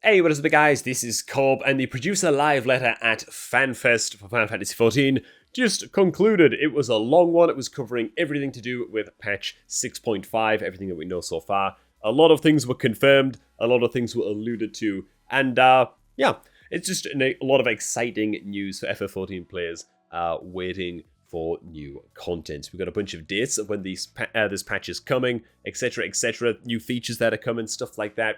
Hey, what is up guys, this is Cobb, and the producer live letter at Fanfest for Final Fantasy XIV just concluded. It was a long one, it was covering everything to do with patch 6.5, everything that we know so far. A lot of things were confirmed, a lot of things were alluded to, and yeah, it's just a lot of exciting news for FF14 players waiting for new content. We've got a bunch of dates of when this patch is coming, etc, etc, new features that are coming, stuff like that.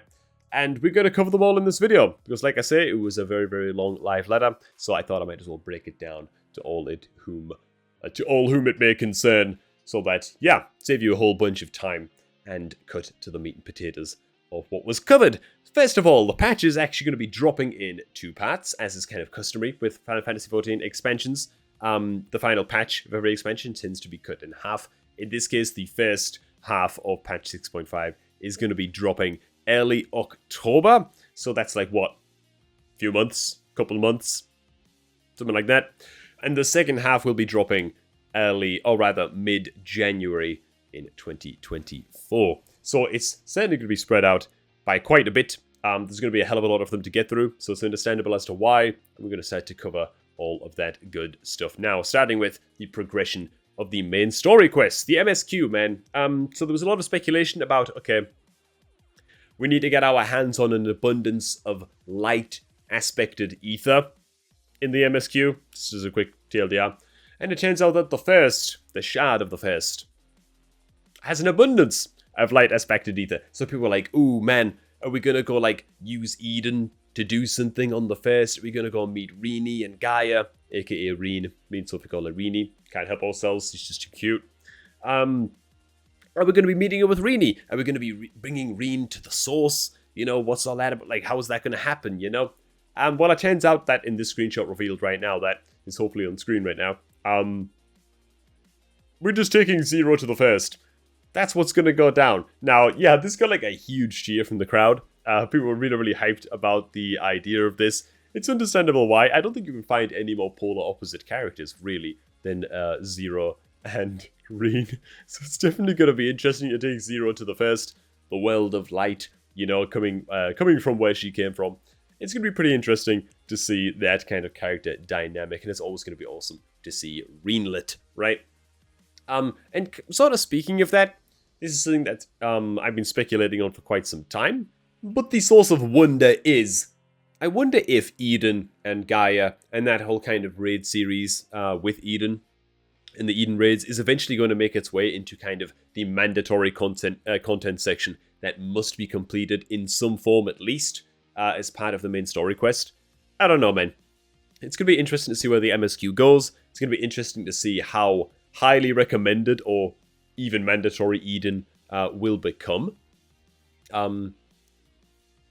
And we're going to cover them all in this video, because like I say, it was a very, very long live letter, so I thought I might as well break it down to all whom it may concern, so that, yeah, save you a whole bunch of time and cut to the meat and potatoes of what was covered. First of all, the patch is actually going to be dropping in two parts, as is kind of customary with Final Fantasy XIV expansions. The final patch of every expansion tends to be cut in half. In this case, the first half of patch 6.5 is going to be dropping early October, so that's like what, few months, couple of months, something like that. And the second half will be dropping early, or rather mid-January in 2024. So it's certainly going to be spread out by quite a bit. There's going to be a hell of a lot of them to get through, so it's understandable as to why. And we're going to start to cover all of that good stuff now, starting with the progression of the main story quests, the MSQ, man. So there was a lot of speculation about, okay, we need to get our hands on an abundance of light aspected ether in the MSQ. This is a quick TLDR. And it turns out that the shard of the first, has an abundance of light aspected ether. So people are like, ooh man, are we gonna go like use Eden to do something on the first? Are we gonna go meet Rini and Gaia, aka Reen? Means what we call her Rini. Can't help ourselves, she's just too cute. Are we going to be meeting up with Rini? Are we going to be bringing Reen to the source? You know, what's all that about? Like, how is that going to happen, you know? Well, it turns out that in this screenshot revealed right now, that is hopefully on screen right now, we're just taking 0 to the first. That's what's going to go down. Now, yeah, this got like a huge cheer from the crowd. People were really, really hyped about the idea of this. It's understandable why. I don't think you can find any more polar opposite characters, really, than 0 and Reen. So it's definitely going to be interesting to take 0 to the first, the world of light, you know, coming from where she came from. It's going to be pretty interesting to see that kind of character dynamic, and it's always going to be awesome to see Reenlit, right? And sort of speaking of that, this is something that I've been speculating on for quite some time, but the source of wonder is, I wonder if Eden and Gaia and that whole kind of raid series with Eden in the Eden raids is eventually going to make its way into kind of the mandatory content section that must be completed in some form at least as part of the main story quest. I don't know, man. It's going to be interesting to see where the MSQ goes. It's going to be interesting to see how highly recommended or even mandatory Eden will become.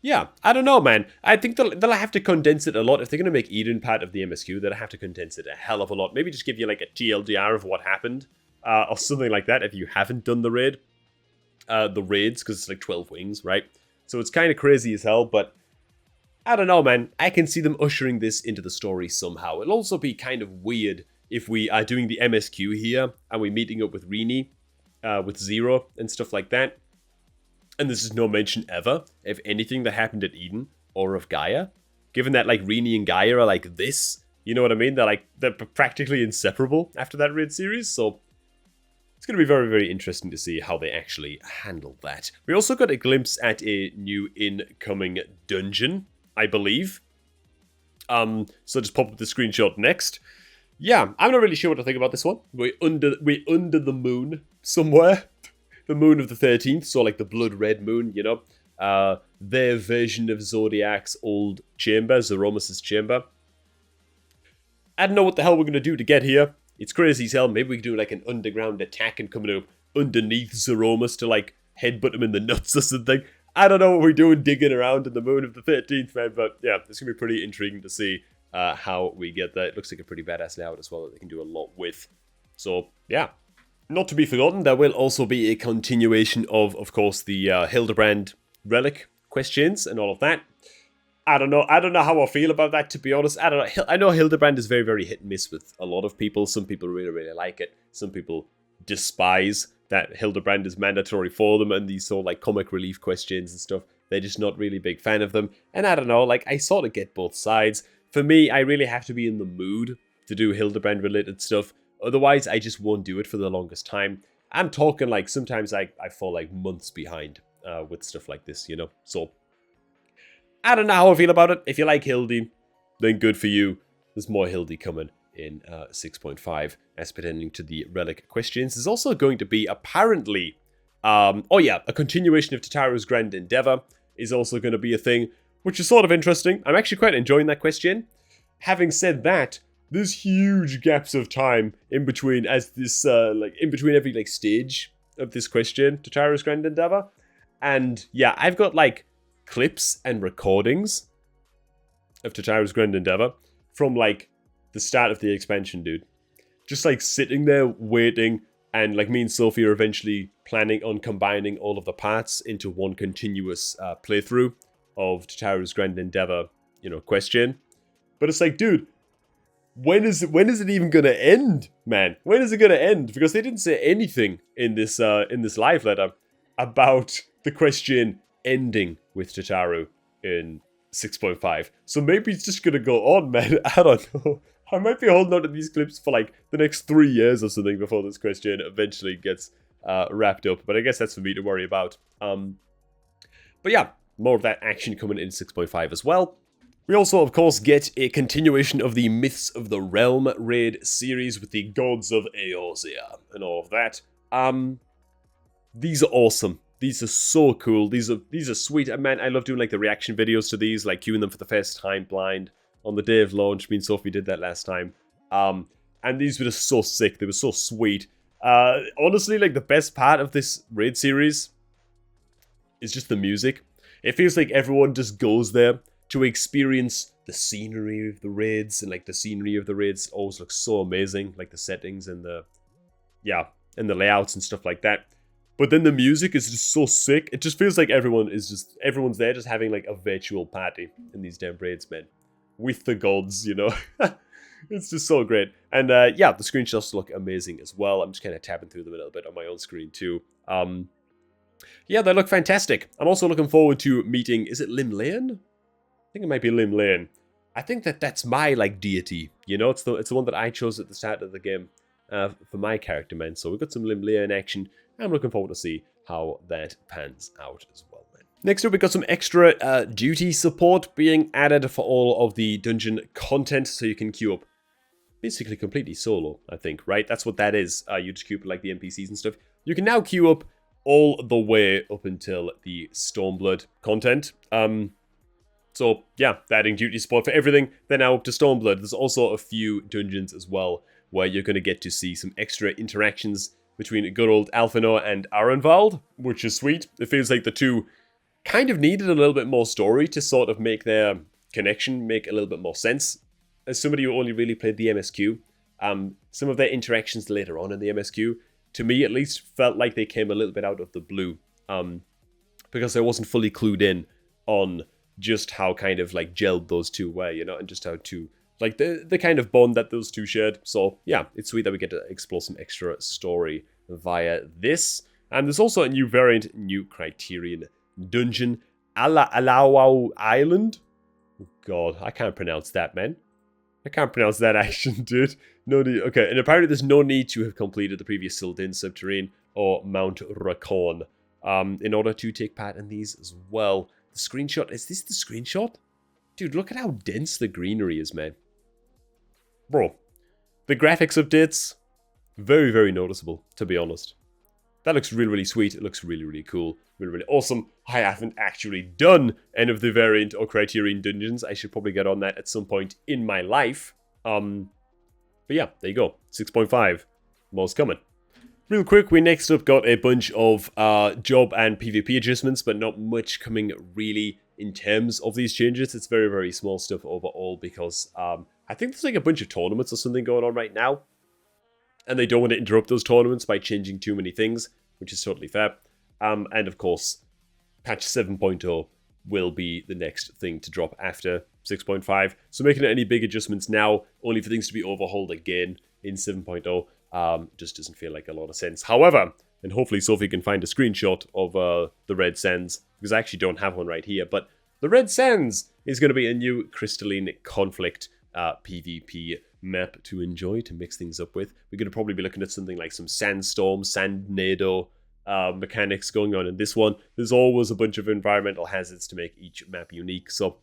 Yeah, I don't know, man. I think they'll have to condense it a lot. If they're going to make Eden part of the MSQ, they'll have to condense it a hell of a lot. Maybe just give you like a TLDR of what happened, or something like that if you haven't done the raids, because it's like 12 wings, right? So it's kind of crazy as hell, but I don't know, man. I can see them ushering this into the story somehow. It'll also be kind of weird if we are doing the MSQ here, and we're meeting up with Rini, with 0, and stuff like that. And this is no mention ever of anything that happened at Eden or of Gaia. Given that like Rini and Gaia are like this, you know what I mean? They're practically inseparable after that raid series, so it's going to be very, very interesting to see how they actually handle that. We also got a glimpse at a new incoming dungeon, I believe. So just pop up the screenshot next. Yeah, I'm not really sure what to think about this one. We're under the moon somewhere. The moon of the 13th, so like the blood red moon, you know. Their version of Zodiac's old chamber, Zeromus' chamber. I don't know what the hell we're going to do to get here. It's crazy as hell. Maybe we can do like an underground attack and come up underneath Zeromus to like headbutt him in the nuts or something. I don't know what we're doing digging around in the moon of the 13th, man. But yeah, it's going to be pretty intriguing to see how we get there. It looks like a pretty badass layout as well that they can do a lot with. So yeah. Not to be forgotten, there will also be a continuation of course, the Hildebrand relic questions and all of that. I don't know how I feel about that, to be honest. I don't know. I know Hildebrand is very, very hit and miss with a lot of people. Some people really, really like it. Some people despise that Hildebrand is mandatory for them and these sort of like comic relief questions and stuff. They're just not really a big fan of them. And I don't know, like, I sort of get both sides. For me, I really have to be in the mood to do Hildebrand-related stuff. Otherwise, I just won't do it for the longest time. I'm talking, like, sometimes I fall, like, months behind with stuff like this, you know? So, I don't know how I feel about it. If you like Hildy, then good for you. There's more Hildy coming in 6.5 as pertaining to the relic questions. There's also going to be, apparently, a continuation of Tataru's Grand Endeavor is also going to be a thing, which is sort of interesting. I'm actually quite enjoying that question. Having said that, there's huge gaps of time in between as this, in between every, like, stage of this question, Tataru's Grand Endeavor. And, yeah, I've got, like, clips and recordings of Tataru's Grand Endeavor from, like, the start of the expansion, dude. Just, like, sitting there waiting, and, like, me and Sophie are eventually planning on combining all of the parts into one continuous playthrough of Tataru's Grand Endeavor, you know, question. But it's like, dude, when is it even gonna end, man? When is it gonna end? Because they didn't say anything in this live letter about the question ending with Tataru in 6.5. So maybe it's just gonna go on, man. I don't know. I might be holding on to these clips for, like, the next 3 years or something before this question eventually gets wrapped up. But I guess that's for me to worry about. But yeah, more of that action coming in 6.5 as well. We also, of course, get a continuation of the Myths of the Realm raid series with the Gods of Eorzea and all of that. These are awesome. These are so cool. These are sweet. Man, I love doing, like, the reaction videos to these, like queuing them for the first time blind on the day of launch. Me and Sophie did that last time. And these were just so sick. They were so sweet. Honestly, like, the best part of this raid series is just the music. It feels like everyone just goes there to experience the scenery of the raids, and, like, the scenery of the raids always looks so amazing, like the settings and the layouts and stuff like that. But then the music is just so sick. It just feels like everyone's there just having, like, a virtual party in these damn raids, man. With the gods, you know. It's just so great. And the screenshots look amazing as well. I'm just kind of tapping through them a little bit on my own screen too. They look fantastic. I'm also looking forward to meeting, is it Limlaean? I think it might be Limlaean. I think that's my, like, deity, you know? It's the one that I chose at the start of the game for my character, man. So we've got some Limlaean action. I'm looking forward to see how that pans out as well, man. Next up, we've got some extra duty support being added for all of the dungeon content, so you can queue up basically completely solo, I think, right? That's what that is. You just queue up, like, the NPCs and stuff. You can now queue up all the way up until the Stormblood content. So, yeah, they're adding duty support for everything. They're now up to Stormblood. There's also a few dungeons as well where you're going to get to see some extra interactions between good old Alphinaud and Arenvald, which is sweet. It feels like the two kind of needed a little bit more story to sort of make their connection make a little bit more sense. As somebody who only really played the MSQ, some of their interactions later on in the MSQ, to me at least, felt like they came a little bit out of the blue. Because I wasn't fully clued in on just how kind of, like, gelled those two were, you know, and just how to, like, the kind of bond that those two shared. So, yeah, it's sweet that we get to explore some extra story via this. And there's also a new variant, new Criterion dungeon, Alawau Island. Oh, God, I can't pronounce that, man. I can't pronounce that action, dude. No need. Okay, and apparently there's no need to have completed the previous Sildin Subterrane or Mount Racon in order to take part in these as well. The screenshot, is this the screenshot? Dude, look at how dense the greenery is, man. Bro, the graphics updates, very, very noticeable, to be honest. That looks really, really sweet. It looks really, really cool. Really, really awesome. I haven't actually done any of the variant or Criterion dungeons. I should probably get on that at some point in my life. But yeah, there you go. 6.5. More's coming. Real quick, we next up got a bunch of job and PvP adjustments, but not much coming really in terms of these changes. It's very, very small stuff overall because I think there's like a bunch of tournaments or something going on right now. And they don't want to interrupt those tournaments by changing too many things, which is totally fair. And of course, patch 7.0 will be the next thing to drop after 6.5. So making any big adjustments now, only for things to be overhauled again in 7.0, just doesn't feel like a lot of sense. However, And hopefully Sophie can find a screenshot of the Red Sands, because I actually don't have one right here. But the Red Sands is going to be a new Crystalline Conflict PvP map to enjoy, to mix things up with. We're going to probably be looking at something like some Sandstorm, Sandnado mechanics going on in this one. There's always a bunch of environmental hazards to make each map unique. So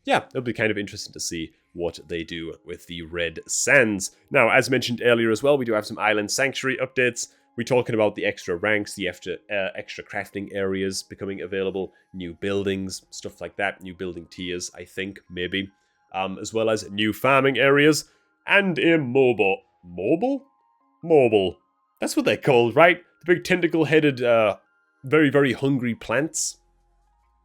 yeah, it'll be kind of interesting to see what they do with the Red Sands. Now, as mentioned earlier as well, we do have some Island Sanctuary updates. We're talking about the extra ranks, the extra crafting areas becoming available, new buildings, stuff like that, new building tiers, I think, maybe, as well as new farming areas, and a mobile. That's what they're called, right? The big tentacle-headed, very, very hungry plants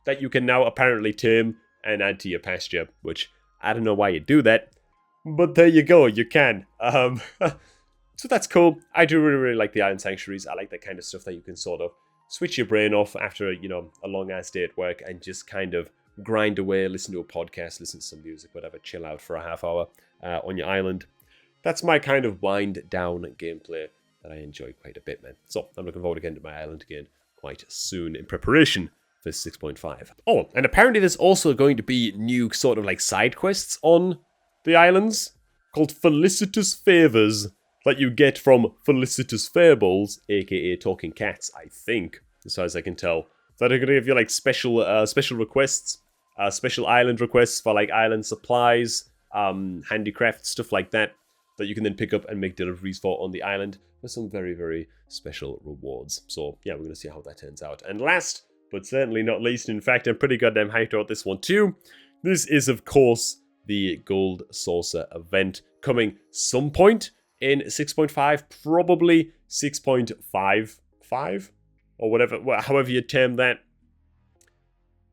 that you can now apparently tame and add to your pasture, which I don't know why you do that, but there you go, you can. So that's cool. I do really, really like the Island Sanctuaries. I like that kind of stuff that you can sort of switch your brain off after, you know, a long-ass day at work and just kind of grind away, listen to a podcast, listen to some music, whatever, chill out for a half hour on your island. That's my kind of wind-down gameplay that I enjoy quite a bit, man. So I'm looking forward to getting to my island again quite soon in preparation for 6.5. Oh, and apparently there's also going to be new sort of like side quests on the islands called Felicitous Favors that you get from Felicitous Fables, aka Talking Cats, I think, as far as I can tell. That are going to give you like special requests, special island requests for like island supplies, handicraft, stuff like that you can then pick up and make deliveries for on the island with some very, very special rewards. So yeah, we're going to see how that turns out. And last, but certainly not least, in fact, I'm pretty goddamn hyped about this one too. This is, of course, the Gold Saucer event coming some point in 6.5, probably 6.55, or whatever, however you term that,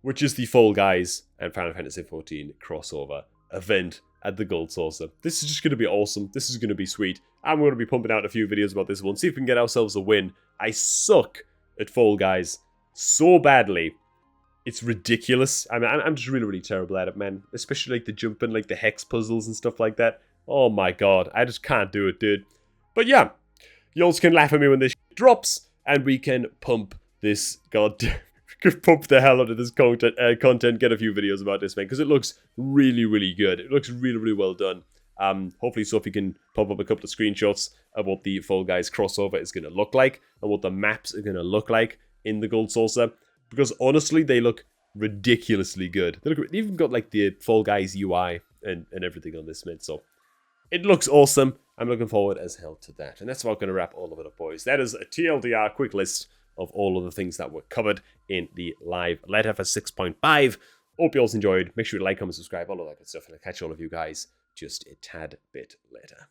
which is the Fall Guys and Final Fantasy XIV crossover event at the Gold Saucer. This is just going to be awesome. This is going to be sweet. I'm going to be pumping out a few videos about this one, see if we can get ourselves a win. I suck at Fall Guys so badly. It's ridiculous. I mean, I'm just really, really terrible at it, man. Especially like the jumping, like the hex puzzles and stuff like that. Oh my god, I just can't do it, dude. But yeah, you also can laugh at me when this drops, and we can pump this pump the hell out of this content, get a few videos about this, man, because it looks really, really good. It looks really, really well done. Hopefully Sophie can pop up a couple of screenshots of what the Fall Guys crossover is going to look like, and what the maps are going to look like in the Gold Saucer, because honestly, they look ridiculously good. They even got like the Fall Guys UI and everything on this, man, so it looks awesome. I'm looking forward as hell to that. And that's about going to wrap all of it up, boys. That is a TLDR quick list of all of the things that were covered in the live letter for 6.5. Hope you all enjoyed. Make sure you like, comment, subscribe, all of that good stuff. And I'll catch all of you guys just a tad bit later.